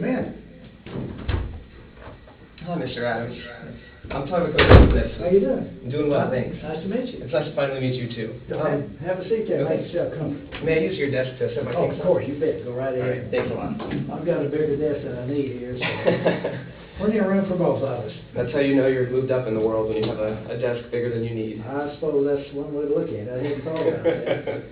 Come in. Hi, Mr. Adams. I'm Tom McCoy. How you doing? I'm doing well, thanks. Nice to meet you. It's nice to finally meet you, too. Have a seat there. Okay. Make yourself comfortable. May I use your desk to set my Oh, things of course, you bet. Go right All right, ahead. thanks a lot. I've got a bigger desk than I need here, so plenty of room for both of us. That's how you know you're moved up in the world, when you have a desk bigger than you need. I suppose that's one way to look at it. I hadn't thought about that.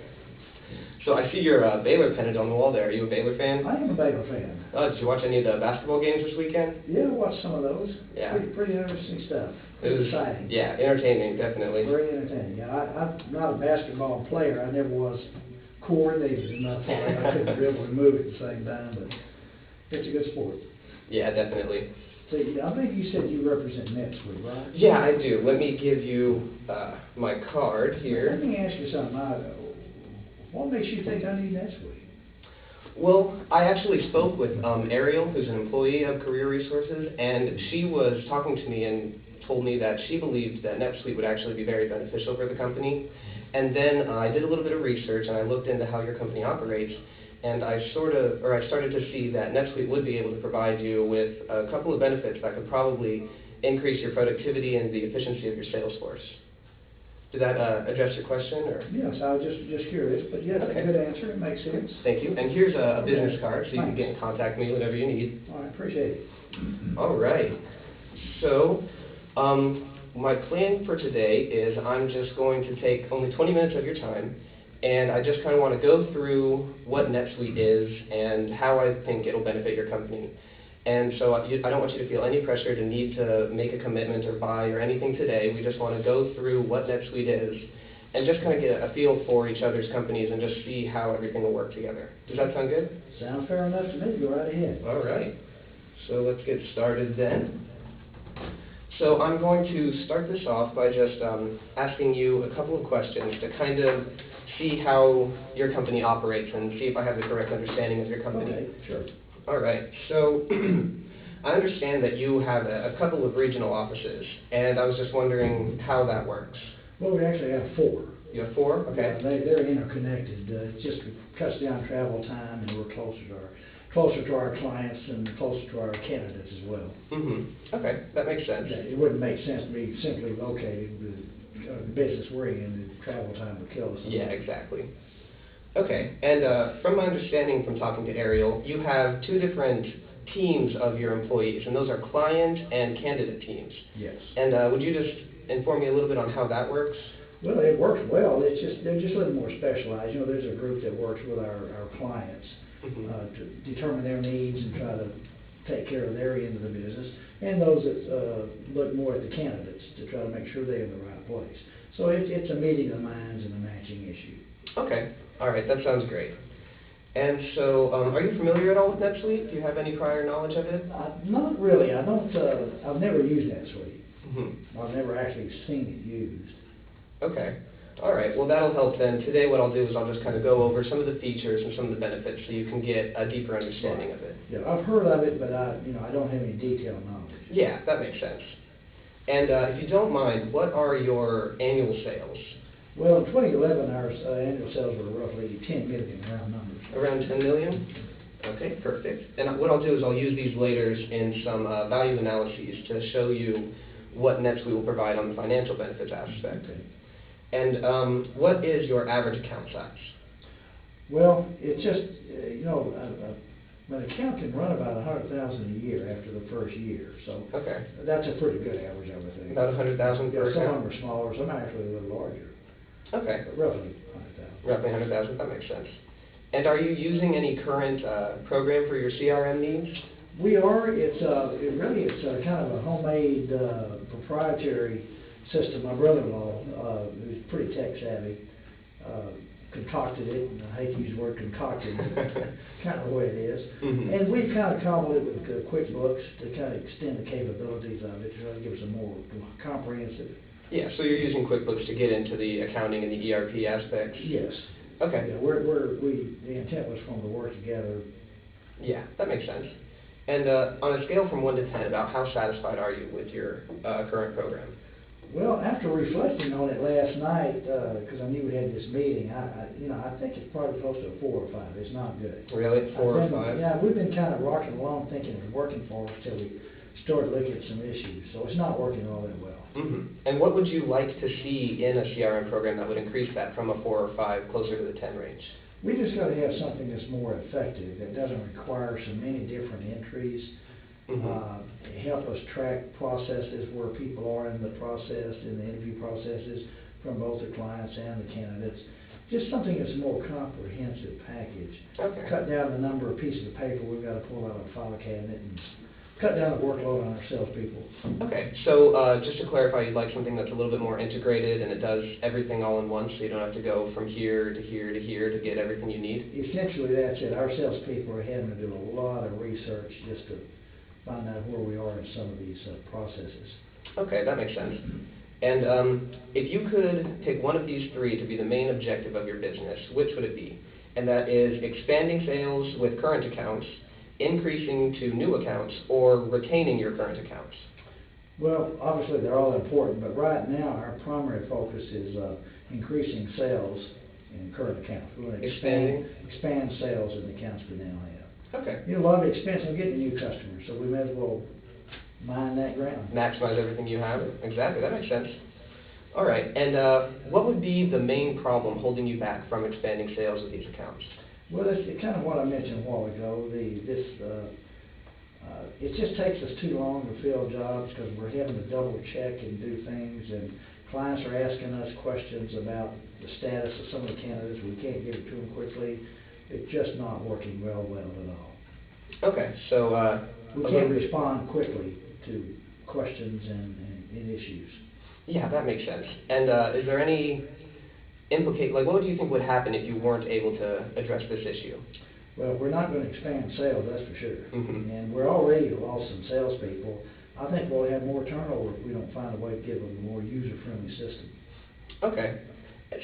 So I see your Baylor pennant on the wall there. Are you a Baylor fan? I am a Baylor fan. Did you watch any of the basketball games this weekend? Yeah, I watched some of those. Yeah. Pretty interesting stuff. It was Exciting. Yeah, entertaining, definitely. Very entertaining. Yeah, I'm not a basketball player. I never was coordinated enough for it. I couldn't dribble and move at the same time, but it's a good sport. Yeah, definitely. So, I think you said you represent NetSuite, right? Yeah, I do. Let me give you my card here. Let me ask you something. What makes you think I need NetSuite? Well, I actually spoke with Ariel, who's an employee of Career Resources, and she was talking to me and told me that she believed that NetSuite would actually be very beneficial for the company. And then I did a little bit of research and I looked into how your company operates, and I started to see that NetSuite would be able to provide you with a couple of benefits that could probably increase your productivity and the efficiency of your sales force. Did that address your question, or? Yes, I was just curious, but yes, Okay. a good answer. It makes sense. Thank you. And here's a business card, so you can Thanks. get in contact with me whenever you need. All right, appreciate it. All right. So, my plan for today is I'm just going to take only 20 minutes of your time, and I just kind of want to go through what NetSuite is and how I think it'll benefit your company. And so I don't want you to feel any pressure to need to make a commitment or buy or anything today. We just want to go through what NetSuite is and just kind of get a feel for each other's companies and just see how everything will work together. Does that sound good? Sounds fair enough to me. Go right ahead. All right. So let's get started then. So I'm going to start this off by just asking you a couple of questions to kind of see how your company operates and see if I have the correct understanding of your company. Okay, sure. All right. So I understand that you have a couple of regional offices, and I was just wondering how that works. Well, we actually have 4. You have 4? Okay. They're interconnected. It just cuts down travel time, and we're closer to our clients and closer to our candidates as well. Mm-hmm. Okay, that makes sense. Yeah, it wouldn't make sense to be simply located with the business we're in. The travel time would kill us. Yeah, exactly. Okay, and from my understanding from talking to Ariel, you have 2 different teams of your employees, and those are client and candidate teams. Yes. And would you just inform me a little bit on how that works? Well, it works well. They're just a little more specialized. You know, there's a group that works with our clients to determine their needs and try to take care of their end of the business, and those that look more at the candidates to try to make sure they're in the right place. So it's a meeting of the minds and a matching issue. Okay. All right, that sounds great. And so, are you familiar at all with NetSuite? Do you have any prior knowledge of it? Not really. I don't. I've never used NetSuite. Mm-hmm. I've never actually seen it used. Okay. All right. Well, that'll help then. Today, what I'll do is I'll just kind of go over some of the features and some of the benefits, so you can get a deeper understanding of it. Yeah, I've heard of it, but I don't have any detailed knowledge. Yeah, that makes sense. And if you don't mind, what are your annual sales? Well, in 2011, our annual sales were roughly 10 million, round numbers. Around 10 million? Okay, perfect. And what I'll do is I'll use these later in some value analyses to show you what NetSuite will provide on the financial benefits aspect. Okay. And what is your average account size? Well, it's just, an account can run about 100,000 a year after the first year, so Okay. that's a pretty good average, I would think. About 100,000 per Yeah, some of account? them are smaller, some are actually a little larger, Okay. but roughly 100,000. Roughly 100,000, that makes sense. And are you using any current program for your CRM needs? We are. It's kind of a homemade proprietary system. My brother-in-law, who's pretty tech savvy, concocted it, and I hate to use the word concocted, but kind of the way it is. Mm-hmm. And we've kind of cobbled it with QuickBooks to kind of extend the capabilities of it, to try to give us a more comprehensive. Yeah, so you're using QuickBooks to get into the accounting and the ERP aspects? Yes. Okay. Yeah, the intent was for them to work together. Yeah, that makes sense. And on a scale from 1 to 10, about how satisfied are you with your current program? Well, after reflecting on it last night, because I knew we had this meeting, I think it's probably close to a 4 or 5. It's not good. Really? 4 or 5? Yeah, we've been kind of rocking along thinking it was working for us till we started looking at some issues. So it's not working all that well. Mm-hmm. And what would you like to see in a CRM program that would increase that from a 4 or 5 closer to the 10 range? We just got to have something that's more effective, that doesn't require so many different entries. Help us track processes where people are in the process, in the interview processes, from both the clients and the candidates. Just something that's a more comprehensive package. Okay. Cut down the number of pieces of paper we've got to pull out of a file cabinet, and cut down the workload on our salespeople. Okay, so just to clarify, you'd like something that's a little bit more integrated and it does everything all in once, so you don't have to go from here to here to here to get everything you need? Essentially, that's it. Our salespeople are having to do a lot of research just to find out where we are in some of these processes. Okay, that makes sense. And if you could pick one of these 3 to be the main objective of your business, which would it be? And that is expanding sales with current accounts, increasing to new accounts, or retaining your current accounts? Well, obviously they're all important, but right now our primary focus is increasing sales in current accounts. We want to expand sales in the accounts we now have. Okay. A lot of expense on getting new customers, so we may as well mine that ground. Maximize everything you have? Exactly, that makes sense. All right, and what would be the main problem holding you back from expanding sales with these accounts? Well, it's kind of what I mentioned a while ago. It just takes us too long to fill jobs because we're having to double check and do things, and clients are asking us questions about the status of some of the candidates. We can't get it to them quickly. It's just not working well at all. Okay, so we can't respond quickly to questions and issues. Yeah, that makes sense. And is there any what do you think would happen if you weren't able to address this issue? Well, we're not going to expand sales, that's for sure. Mm-hmm. And we're already lost some salespeople. I think we'll have more turnover if we don't find a way to give them a more user-friendly system. Okay.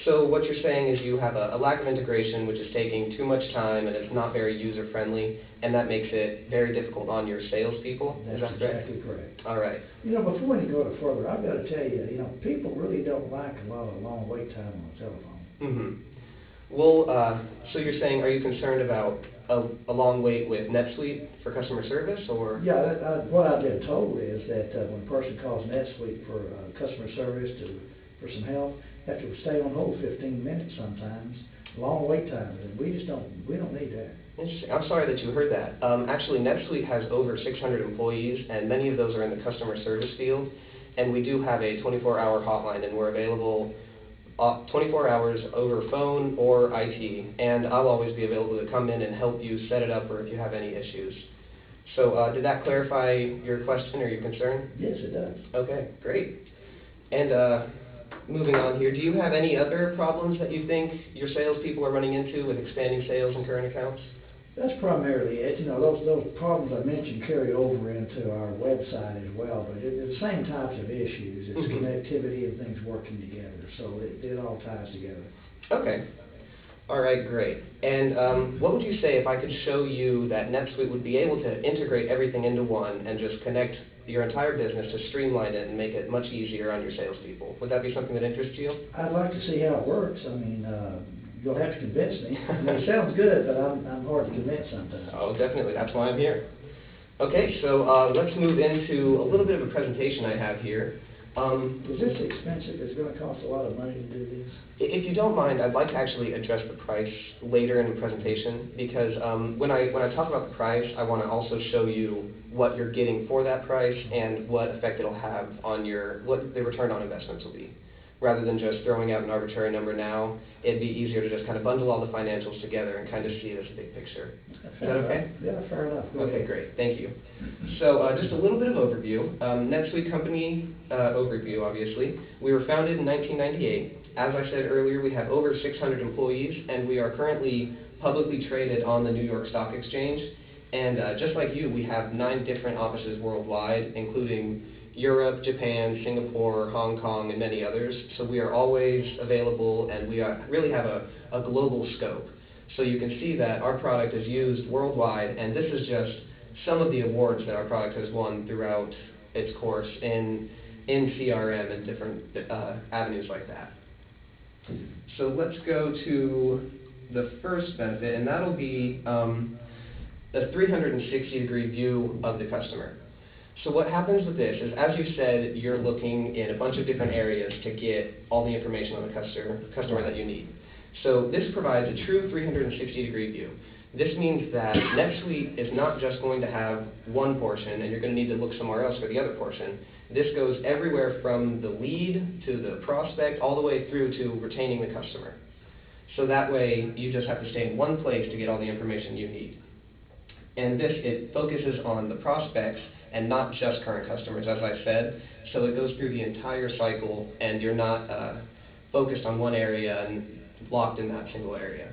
So what you're saying is you have a lack of integration, which is taking too much time, and it's not very user-friendly, and that makes it very difficult on your salespeople? That's is that correct? Exactly correct. All right. Before we go to further, I've got to tell you, people really don't like a lot of long wait time on the telephone. Mm-hmm. Well, so you're saying, are you concerned about a long wait with NetSuite for customer service, or? Yeah, what I've been told is that when a person calls NetSuite for customer service for some help, have to stay on hold 15 minutes sometimes, long wait times, and we don't need that. Interesting. I'm sorry that you heard that. Actually, NetSuite has over 600 employees, and many of those are in the customer service field, and we do have a 24-hour hotline, and we're available 24 hours over phone or IT, and I'll always be available to come in and help you set it up or if you have any issues. So did that clarify your question or your concern? Yes, it does. Okay, great. And moving on here, do you have any other problems that you think your salespeople are running into with expanding sales in current accounts? That's primarily it. Those problems I mentioned carry over into our website as well, but it's the same types of issues. It's connectivity and things working together, so it all ties together. Okay. All right, great. And what would you say if I could show you that NetSuite would be able to integrate everything into one and just connect your entire business to streamline it and make it much easier on your salespeople? Would that be something that interests you? I'd like to see how it works. You'll have to convince me. It sounds good, but I'm hard to convince sometimes. Oh, definitely. That's why I'm here. Okay, so let's move into a little bit of a presentation I have here. Is this expensive? Is it going to cost a lot of money to do this? If you don't mind, I'd like to actually address the price later in the presentation, because when I talk about the price, I want to also show you what you're getting for that price and what effect it'll have on what the return on investments will be. Rather than just throwing out an arbitrary number now, it'd be easier to just kind of bundle all the financials together and kind of see it as a big picture. Is that okay? Yeah, fair enough. Okay, great. Thank you. So just a little bit of overview. NetSuite company overview, obviously. We were founded in 1998. As I said earlier, we have over 600 employees, and we are currently publicly traded on the New York Stock Exchange. And just like you, we have 9 different offices worldwide, including Europe, Japan, Singapore, Hong Kong, and many others. So we are always available, and we really have a global scope. So you can see that our product is used worldwide, and this is just some of the awards that our product has won throughout its course in in CRM and different avenues like that. So let's go to the first benefit, and that'll be the 360-degree view of the customer. So what happens with this is, as you said, you're looking in a bunch of different areas to get all the information on the customer that you need. So this provides a true 360-degree view. This means that NetSuite is not just going to have one portion and you're going to need to look somewhere else for the other portion. This goes everywhere from the lead to the prospect all the way through to retaining the customer. So that way you just have to stay in one place to get all the information you need. And this, it focuses on the prospects and not just current customers, as I said. So it goes through the entire cycle and you're not focused on one area and locked in that single area.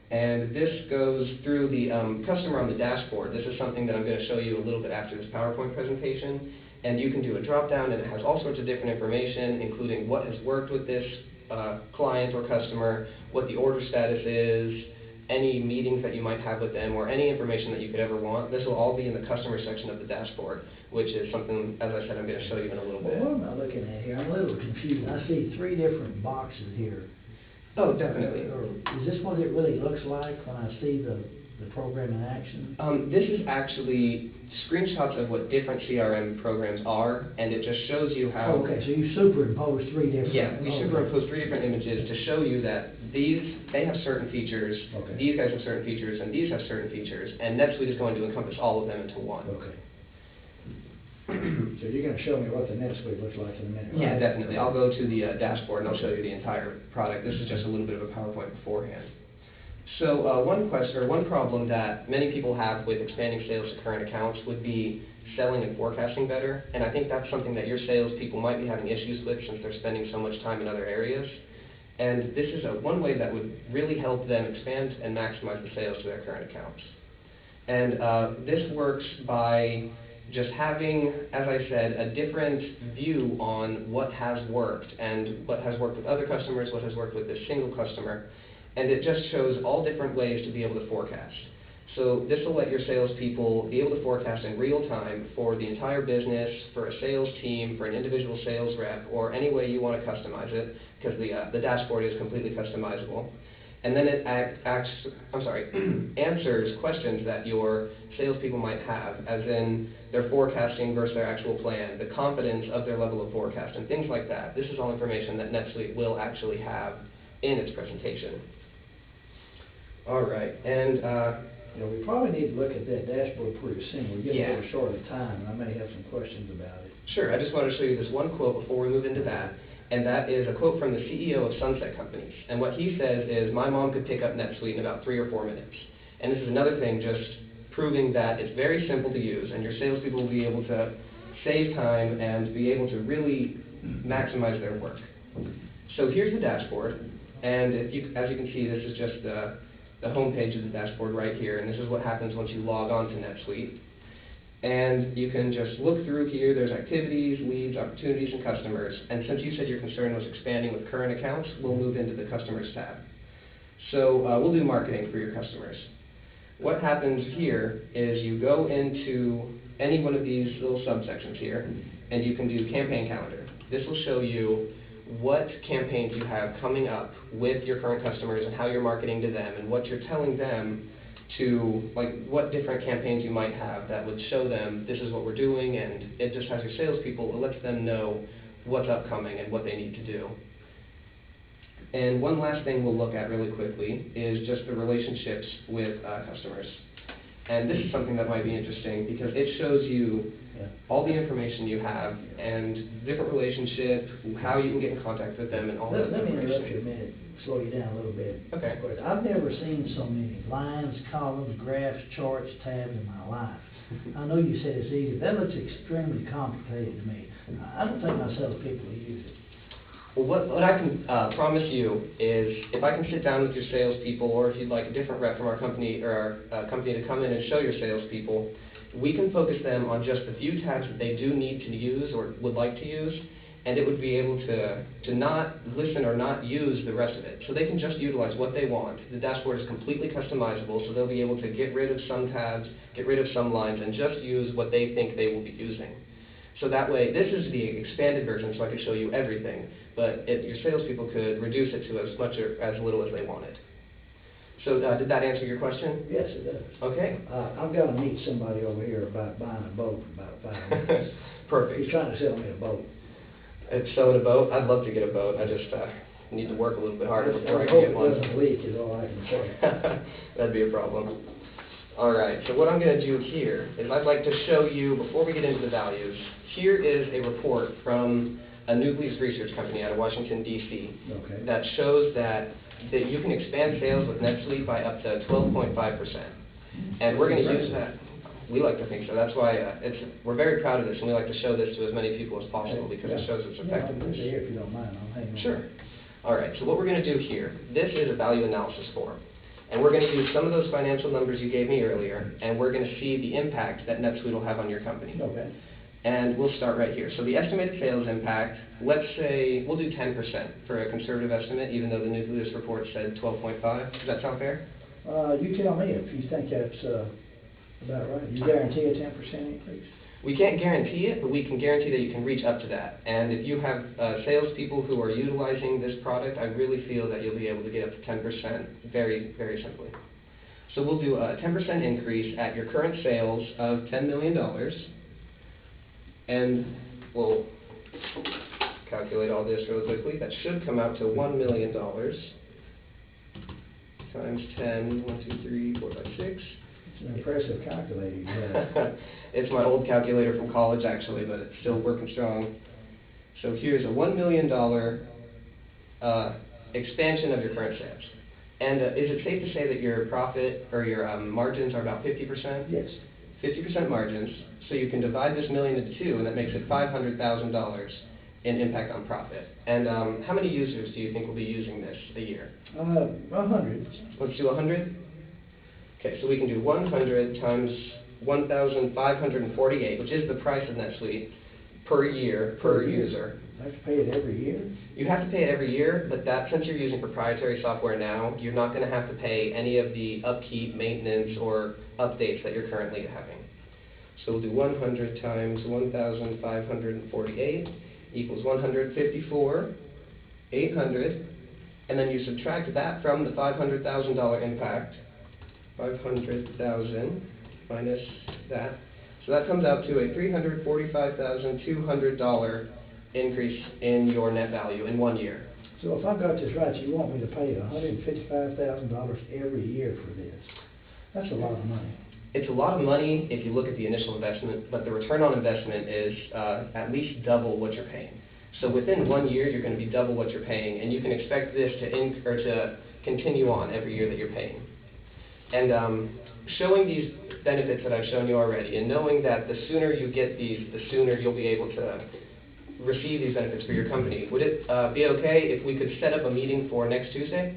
And this goes through the customer on the dashboard. This is something that I'm going to show you a little bit after this PowerPoint presentation. And you can do a drop-down, and it has all sorts of different information, including what has worked with this client or customer, what the order status is, any meetings that you might have with them, or any information that you could ever want. This will all be in the customer section of the dashboard, which is something, as I said, I'm going to show you in a little bit. Well, what am I looking at here? I'm a little confused. I see 3 different boxes here. Oh, definitely. Is this what it really looks like when I see the program in action? This is actually screenshots of what different CRM programs are, and it just shows you how... Okay, so you superimpose 3 different... Yeah, we superimpose 3 different images to show you that they have certain features, okay, these guys have certain features, and these have certain features, and NetSuite is going to encompass all of them into one. Okay. So you're going to show me what the NetSuite looks like in a minute, right? Yeah, definitely. I'll go to the dashboard and I'll show you the entire product. This is just a little bit of a PowerPoint beforehand. So one problem that many people have with expanding sales to current accounts would be selling and forecasting better, and I think that's something that your salespeople might be having issues with since they're spending so much time in other areas. And this is one way that would really help them expand and maximize the sales to their current accounts. And this works by just having, as I said, a different view on what has worked and what has worked with other customers, what has worked with this single customer, and it just shows all different ways to be able to forecast. So this will let your salespeople be able to forecast in real time for the entire business, for a sales team, for an individual sales rep, or any way you want to customize it, because the dashboard is completely customizable. And then it answers questions that your salespeople might have, as in their forecasting versus their actual plan, the confidence of their level of forecast, and things like that. This is all information that NetSuite will actually have in its presentation. All right, and we probably need to look at that dashboard pretty soon. We're getting a little Yeah. short of time, and I may have some questions about it. Sure, I just wanted to show you this one quote before we move into that. And that is a quote from the CEO of Sunset Companies. And what he says is, my mom could pick up NetSuite in about 3 or 4 minutes. And this is another thing just proving that it's very simple to use, and your salespeople will be able to save time and be able to really maximize their work. So here's the dashboard, and as you can see, this is just the home page of the dashboard right here, and this is what happens once you log on to NetSuite. And you can just look through here. There's activities, leads, opportunities, and customers. And since you said your concern was expanding with current accounts, we'll move into the customers tab. So we'll do marketing for your customers. What happens here is you go into any one of these little subsections here, and you can do campaign calendar. This will show you what campaigns you have coming up with your current customers and how you're marketing to them and what you're telling them to, like, what different campaigns you might have that would show them this is what we're doing, and it just has your salespeople, it lets them know what's upcoming and what they need to do. And one last thing we'll look at really quickly is just the relationships with customers. And this is something that might be interesting because it shows you all the information you have and different relationships, how you can get in contact with them, and all that Let me information. interrupt you a minute, slow you down a little bit. Okay. I've never seen so many lines, columns, graphs, charts, tabs in my life. I know you said it's easy. That looks extremely complicated to me. I don't think my salespeople will use it. Well, what I can promise you is if I can sit down with your salespeople, or if you'd like a different rep from our company or our company to come in and show your salespeople, we can focus them on just the few tabs that they do need to use or would like to use, and it would be able to not listen or not use the rest of it. So they can just utilize what they want. The dashboard is completely customizable, so they'll be able to get rid of some tabs, get rid of some lines, and just use what they think they will be using. So that way, this is the expanded version, so I could show you everything, but your salespeople could reduce it to as much or as little as they wanted. So did that answer your question? Yes, it does. Okay. I've got to meet somebody over here about buying a boat in about 5 minutes. Perfect. He's trying to sell me a boat. It's selling a boat? I'd love to get a boat. I just need to work a little bit harder before I hope can get one. it doesn't leak is all I can say. That'd be a problem. All right, so what I'm going to do here is I'd like to show you, before we get into the values, here is a report from a nucleus research company out of Washington, D.C. Okay. that shows that you can expand sales with NetSuite by up to 12.5%. And we're going to use that. We like to think so. That's why we're very proud of this, and we like to show this to as many people as possible because it shows its effectiveness. Yeah, if you don't mind, I'll hang on. Sure. All right, so what we're going to do here, this is a value analysis form. And we're going to use some of those financial numbers you gave me earlier, and we're going to see the impact that NetSuite will have on your company. Okay. And we'll start right here. So the estimated sales impact, let's say we'll do 10% for a conservative estimate, even though the nucleus report said 12.5. Does that sound fair? You tell me if you think that's about right. You guarantee a 10% increase? We can't guarantee it, but we can guarantee that you can reach up to that. And if you have salespeople who are utilizing this product, I really feel that you'll be able to get up to 10% very, very simply. So we'll do a 10% increase at your current sales of $10 million. And we'll calculate all this really quickly. That should come out to $1 million times 10, 1, 2, 3, 4, 5, 6. It's an impressive calculator you have. It's my old calculator from college, actually, but it's still working strong. So here's a $1 million expansion of your current sales. And is it safe to say that your profit or your margins are about 50%? Yes. 50% margins. So you can divide this million into two, and that makes it $500,000 in impact on profit. And how many users do you think will be using this a year? 100. Let's do 100. Okay, so we can do 100 times 1,548, which is the price of NetSuite per year, per user. I have to pay it every year? You have to pay it every year, but that since you're using proprietary software now, you're not going to have to pay any of the upkeep, maintenance, or updates that you're currently having. So we'll do 100 times 1,548 equals 154,800, and then you subtract that from the $500,000 impact. 500,000 minus that. So that comes out to a $345,200 increase in your net value in 1 year. So if I've got this right, you want me to pay $155,000 every year for this. That's a lot of money. It's a lot of money if you look at the initial investment, but the return on investment is at least double what you're paying. So within 1 year, you're going to be double what you're paying, and you can expect this to continue on every year that you're paying. And showing these benefits that I've shown you already, and knowing that the sooner you get these, the sooner you'll be able to receive these benefits for your company, would it be okay if we could set up a meeting for next Tuesday?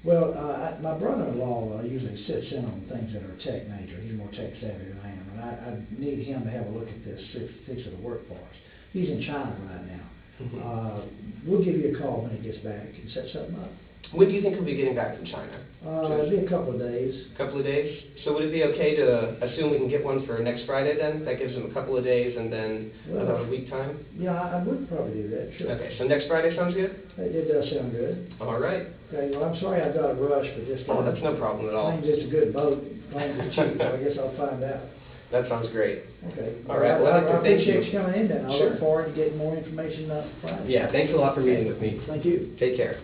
Well, my brother-in-law usually sits in on things that are tech nature. He's more tech savvy than I am, and I need him to have a look at this, fix it to work for us. He's in China right now. We'll give you a call when he gets back and set something up. When do you think he'll be getting back from China? It'll be a couple of days. A couple of days? So would it be okay to assume we can get one for next Friday then? That gives him a couple of days and then about a week time? Yeah, I would probably do that, sure. Okay, so next Friday sounds good? It does sound good. All right. Okay, well, I'm sorry I got a rush, but this guy that's no problem at all. claims it's a good boat, claims it's cheap, so I guess I'll find out. That sounds great. Okay. All right, well, I thank appreciate you. you coming in, and I'll Sure. look forward to getting more information Friday. Yeah, thanks a lot for meeting with me. Thank you. Take care.